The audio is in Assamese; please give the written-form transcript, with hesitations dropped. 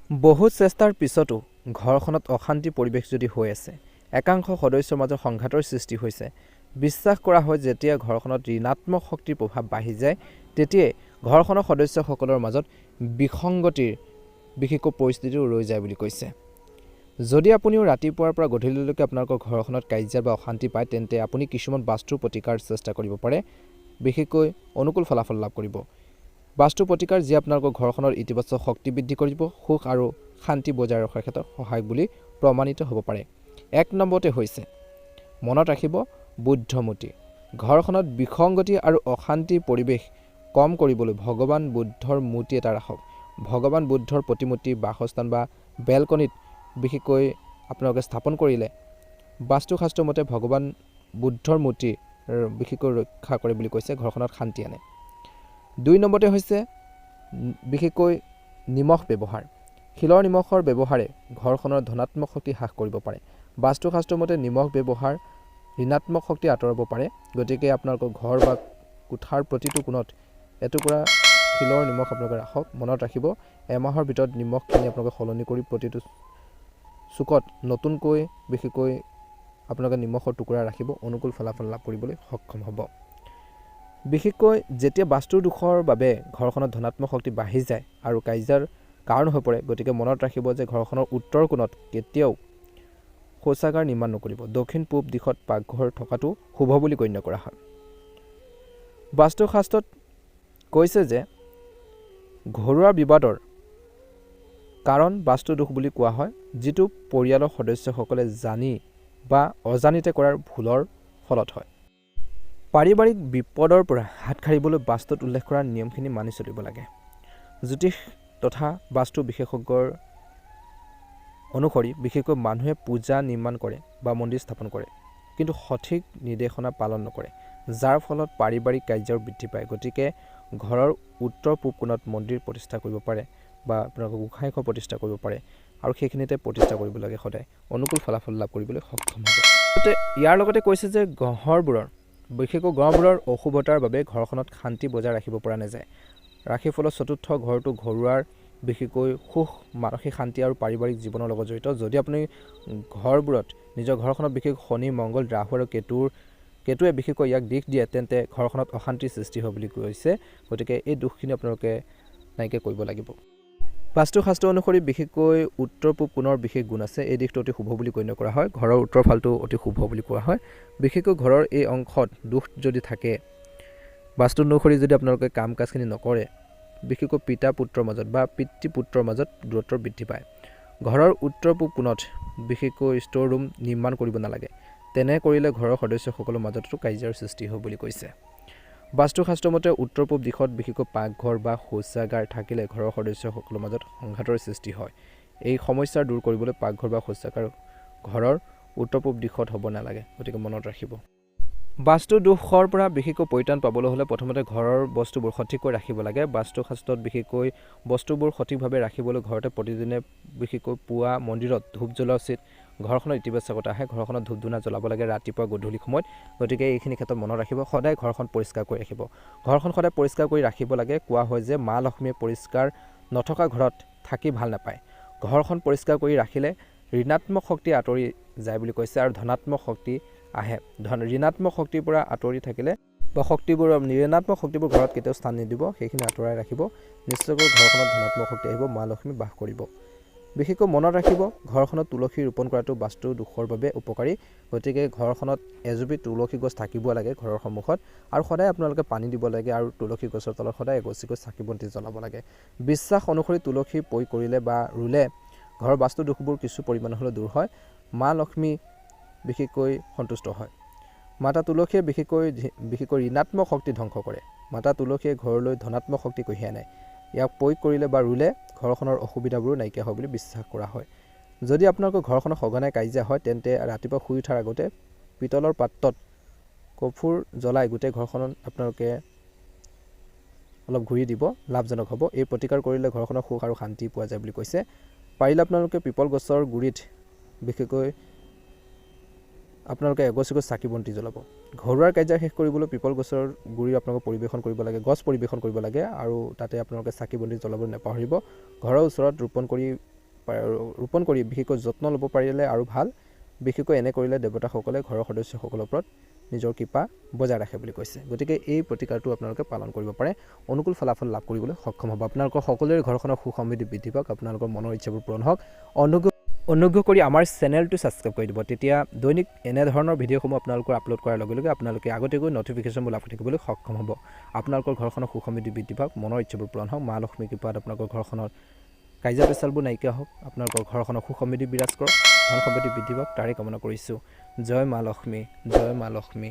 বহুত চেষ্টাৰ পিছতো ঘৰখনত অশান্তি পৰিৱেশ যদি হৈ আছে, একাংশ সদস্যৰ মাজত সংঘাতৰ সৃষ্টি হৈছে, বিশ্বাস কৰা হয় যেতিয়া ঘৰখনত ঋণাত্মক শক্তিৰ প্ৰভাৱ বাঢ়ি যায় তেতিয়াই ঘৰখনৰ সদস্যসকলৰ মাজত বিসংগতিৰ বিশেষকৈ পৰিস্থিতি ৰৈ যায় বুলি কৈছে। যদি আপুনিও ৰাতিপুৱাৰ পৰা গধূলিলৈকে আপোনালোকৰ ঘৰখনত কাজিয়া বা অশান্তি পায় তেন্তে আপুনি কিছুমান বাস্তুৰ প্ৰতিকাৰ চেষ্টা কৰিব পাৰে, বিশেষকৈ অনুকূল ফলাফল লাভ কৰিব। বাস্তু প্ৰতিকাৰ যি আপোনালোকৰ ঘৰখনৰ ইতিবাচক শক্তি বৃদ্ধি কৰিব, সুখ আৰু শান্তি বজাই ৰখাৰ ক্ষেত্ৰত সহায়ক বুলি প্ৰমাণিত হ'ব পাৰে। ১ নম্বৰতে হৈছে মনত ৰাখিব বুদ্ধমূৰ্তি। ঘৰখনত বিসংগতি আৰু অশান্তিৰ পৰিৱেশ কম কৰিবলৈ ভগৱান বুদ্ধৰ মূৰ্তি এটা ৰাখক। ভগৱান বুদ্ধৰ প্ৰতিমূৰ্তি বাসস্থান বা বেলকনিত বিশেষকৈ আপোনালোকে স্থাপন কৰিলে বাস্তুশাস্ত্ৰ মতে ভগৱান বুদ্ধৰ মূৰ্তি বিশেষকৈ ৰক্ষা কৰে বুলি কৈছে, ঘৰখনত শান্তি আনে। ২ নম্বৰতে হৈছে বিশেষকৈ নিমখ ব্যৱহাৰ। শিলৰ নিমখৰ ব্যৱহাৰে ঘৰখনৰ ধনাত্মক শক্তি হ্ৰাস কৰিব পাৰে। বাস্তুশাস্ত্ৰ মতে নিমখ ব্যৱহাৰ ঋণাত্মক শক্তি আঁতৰাব পাৰে, গতিকে আপোনালোকৰ ঘৰ বা কোঠাৰ প্ৰতিটো কোণত এটুকুৰা শিলৰ নিমখ আপোনালোকে ৰাখক। মনত ৰাখিব এমাহৰ ভিতৰত নিমখখিনি আপোনালোকে সলনি কৰি প্ৰতিটো চুকত নতুনকৈ বিশেষকৈ আপোনালোকে নিমখৰ টুকুৰা ৰাখিব, অনুকূল ফলাফল লাভ কৰিবলৈ সক্ষম হ'ব। বিশেষকৈ যেতিয়া বাস্তুৰ দোষৰ বাবে ঘৰখনত ধনাত্মক শক্তি বাঢ়ি যায় আৰু কাজিয়াৰ কাৰণ হৈ পৰে, গতিকে মনত ৰাখিব যে ঘৰখনৰ উত্তৰ কোণত কেতিয়াও শৌচাগাৰ নিৰ্মাণ নকৰিব। দক্ষিণ পূব দিশত পাকঘৰ থকাটো শুভ বুলি গণ্য কৰা হয়। বাস্তুশাস্ত্ৰত কৈছে যে ঘৰুৱা বিবাদৰ কাৰণ বাস্তু দোষ বুলি কোৱা হয়, যিটো পৰিয়ালৰ সদস্যসকলে জানি বা অজানিতে কৰাৰ ভুলৰ ফলত হয়। পাৰিবাৰিক বিপদৰ পৰা হাত সাৰিবলৈ বাস্তুত উল্লেখ কৰা নিয়মখিনি মানি চলিব লাগে। জ্যোতিষ তথা বাস্তু বিশেষজ্ঞৰ অনুসৰি বিশেষকৈ মানুহে পূজা নিৰ্মাণ কৰে বা মন্দিৰ স্থাপন কৰে, কিন্তু সঠিক নিৰ্দেশনা পালন নকৰে, যাৰ ফলত পাৰিবাৰিক কাৰ্যৰ বৃদ্ধি পায়। গতিকে ঘৰৰ উত্তৰ পূব কোণত মন্দিৰ প্ৰতিষ্ঠা কৰিব পাৰে বা আপোনালোকে গোঁসাই ঘৰ প্ৰতিষ্ঠা কৰিব পাৰে আৰু সেইখিনিতে প্ৰতিষ্ঠা কৰিব লাগে, সদায় অনুকূল ফলাফল লাভ কৰিবলৈ সক্ষম হ'ব। ইয়াৰ লগতে কৈছে যে বিশেষকৈ গ্ৰহবোৰৰ অশুভতাৰ বাবে ঘৰখনত শান্তি বজাই ৰাখিব পৰা নাযায়। ৰাশিৰ ফলত চতুৰ্থ ঘৰটো ঘৰুৱাৰ বিশেষকৈ সুখ, মানসিক শান্তি আৰু পাৰিবাৰিক জীৱনৰ লগত জড়িত। যদি আপুনি ঘৰবোৰত নিজৰ ঘৰখনত বিশেষ শনি, মংগল, ৰাহু আৰু কেতুৱে বিশেষকৈ ইয়াক দিশ দিয়ে তেন্তে ঘৰখনত অশান্তিৰ সৃষ্টি হয় বুলি কৈছে। গতিকে এই দোষখিনি আপোনালোকে নাইকিয়া কৰিব লাগিব। বাস্তুশাস্ত্ৰ অনুসৰি বিশেষকৈ উত্তৰ পূব কোণৰ বিশেষ গুণ আছে। এই দিশটো অতি শুভ বুলি গণ্য কৰা হয়। ঘৰৰ উত্তৰ ফালটো অতি শুভ বুলি কোৱা হয়। বিশেষকৈ ঘৰৰ এই অংশত দোষ যদি থাকে, বাস্তু অনুসৰি যদি আপোনালোকে কাম কাজখিনি নকৰে, বিশেষকৈ পিতা পুত্ৰৰ মাজত বা পিতৃ পুত্ৰৰ মাজত দূৰত্ব বৃদ্ধি পায়। ঘৰৰ উত্তৰ পূব কোণত বিশেষকৈ ষ্ট'ৰ ৰুম নিৰ্মাণ কৰিব নালাগে। তেনে কৰিলে ঘৰৰ সদস্যসকলৰ মাজতো কাজিয়াৰ সৃষ্টি হয় বুলি কৈছে। বাস্তুশাস্ত্ৰ মতে উত্তৰ পূব দিশত বিশেষকৈ পাকঘৰ বা শৌচাগাৰ থাকিলে ঘৰৰ সদস্যসকলৰ মাজত সংঘাতৰ সৃষ্টি হয়। এই সমস্যা দূৰ কৰিবলৈ পাকঘৰ বা শৌচাগাৰ ঘৰৰ উত্তৰ পূব দিশত হ'ব নালাগে, গতিকে মনত ৰাখিব। বাস্তু দোষৰ পৰা বিশেষকৈ পৰিত্ৰাণ পাবলৈ হ'লে প্ৰথমতে ঘৰৰ বস্তুবোৰ সঠিককৈ ৰাখিব লাগে। বাস্তুশাস্ত্ৰত বিশেষকৈ বস্তুবোৰ সঠিকভাৱে ৰাখিবলৈ ঘৰতে প্ৰতিদিনে বিশেষকৈ পুৱা মন্দিৰত ধূপ জ্বলোৱা উচিত। ঘৰখনত ইতিবাচকতা আহে, ঘৰখনত ধূপ ধূনা জ্বলাব লাগে ৰাতিপুৱা গধূলি সময়ত। গতিকে এইখিনি ক্ষেত্ৰত মনত ৰাখিব, সদায় ঘৰখন পৰিষ্কাৰ কৰি ৰাখিব। ঘৰখন সদায় পৰিষ্কাৰ কৰি ৰাখিব লাগে। কোৱা হয় যে মা লক্ষ্মীয়ে পৰিষ্কাৰ নথকা ঘৰত থাকি ভাল নাপায়। ঘৰখন পৰিষ্কাৰ কৰি ৰাখিলে ঋণাত্মক শক্তি আঁতৰি যায় বুলি কৈছে আৰু ধনাত্মক শক্তি আহে। ঋণাত্মক শক্তিৰ পৰা আঁতৰি থাকিলে বা ঋণাত্মক শক্তিবোৰ ঘৰত কেতিয়াও স্থান নিদিব, সেইখিনি আঁতৰাই ৰাখিব। নিশ্চয়কৈ ঘৰখনত ধনাত্মক শক্তি আহিব, মা লক্ষ্মী বাস কৰিব। বিশেষকৈ মনত ৰাখিব ঘৰখনত তুলসী ৰোপণ কৰাটো বাস্তু দোষৰ বাবে উপকাৰী। গতিকে ঘৰখনত এজোপি তুলসী গছ থাকিব লাগে ঘৰৰ সন্মুখত, আৰু সদায় আপোনালোকে পানী দিব লাগে আৰু তুলসী গছৰ তলত সদায় এগছিকৈ চাকি বন্তি জ্বলাব লাগে। বিশ্বাস অনুসৰি তুলসী প্ৰয়োগ কৰিলে বা ৰুলে ঘৰৰ বাস্তু দোষবোৰ কিছু পৰিমাণে হ'লেও দূৰ হয়। মা লক্ষ্মী বিশেষকৈ সন্তুষ্ট হয়। মাতা তুলসীয়ে বিশেষকৈ ঋণাত্মক শক্তি ধ্বংস কৰে। মাতা তুলসীয়ে ঘৰলৈ ধনাত্মক শক্তি কঢ়িয়াই আনে। ইয়াক প্ৰয়োগ কৰিলে বা ৰুলে ঘৰখনৰ অসুবিধাবোৰো নাইকিয়া হয় বুলি বিশ্বাস কৰা হয়। যদি আপোনালোকৰ ঘৰখনত সঘনাই কাজিয়া হয় তেন্তে ৰাতিপুৱা শুই উঠাৰ আগতে পিতলৰ পাত্ৰত কৰ্পূৰ জ্বলাই গোটেই ঘৰখনত আপোনালোকে অলপ ঘূৰি দিব, লাভজনক হ'ব। এই প্ৰতিকাৰ কৰিলে ঘৰখনৰ সুখ আৰু শান্তি পোৱা যায় বুলি কৈছে। পাৰিলে আপোনালোকে পিপল গছৰ গুৰিত বিশেষকৈ আপোনালোকে এগছিকৈ চাকি বন্তি জ্বলাব। ঘৰুৱাৰ কাৰ্য শেষ কৰিবলৈ পিপল গছৰ গুৰি আপোনালোকে পৰিৱেশন কৰিব লাগে, গছ পৰিৱেশন কৰিব লাগে আৰু তাতে আপোনালোকে চাকি বন্তি জ্বলাবলৈ নাপাহৰিব। ঘৰৰ ওচৰত ৰোপণ কৰি ৰোপণ কৰি বিশেষকৈ যত্ন ল'ব পাৰিলে আৰু ভাল। বিশেষকৈ এনে কৰিলে দেৱতাসকলে ঘৰৰ সদস্যসকলৰ ওপৰত নিজৰ কৃপা বজাই ৰাখে বুলি কৈছে। গতিকে এই প্ৰতিকাৰটো আপোনালোকে পালন কৰিব পাৰে, অনুকূল ফলাফল লাভ কৰিবলৈ সক্ষম হ'ব। আপোনালোকৰ সকলোৰে ঘৰখনৰ সুখ সমৃদ্ধি বৃদ্ধি পাওক, আপোনালোকৰ মনৰ ইচ্ছাবোৰ পূৰণ হওক। অনুগ্ৰহ কৰি আমাৰ চেনেলটো ছাবস্ক্ৰাইব কৰি দিব, তেতিয়া দৈনিক এনেধৰণৰ ভিডিঅ'সমূহ আপোনালোকৰ আপলোড কৰাৰ লগে লগে আপোনালোকে আগতীয়াকৈ নটিফিকেশ্যনবোৰ লাভ থাকিবলৈ সক্ষম হ'ব। আপোনালোকৰ ঘৰখনৰ সুখ সমৃদ্ধি বৃদ্ধি পাওক, মনৰ ইচ্ছাবোৰ পূৰণ হওক, মা লক্ষ্মীৰ কৃপাত আপোনালোকৰ ঘৰখনৰ কাজিয়া পেচালবোৰ নাইকিয়া হওক, আপোনালোকৰ ঘৰখনৰ সুখ সমৃদ্ধি বিৰাজ কৰক, ধন সম্পত্তি বৃদ্ধি পাওক, তাৰে কামনা কৰিছোঁ। জয় মা লক্ষ্মী, জয় মা লক্ষ্মী।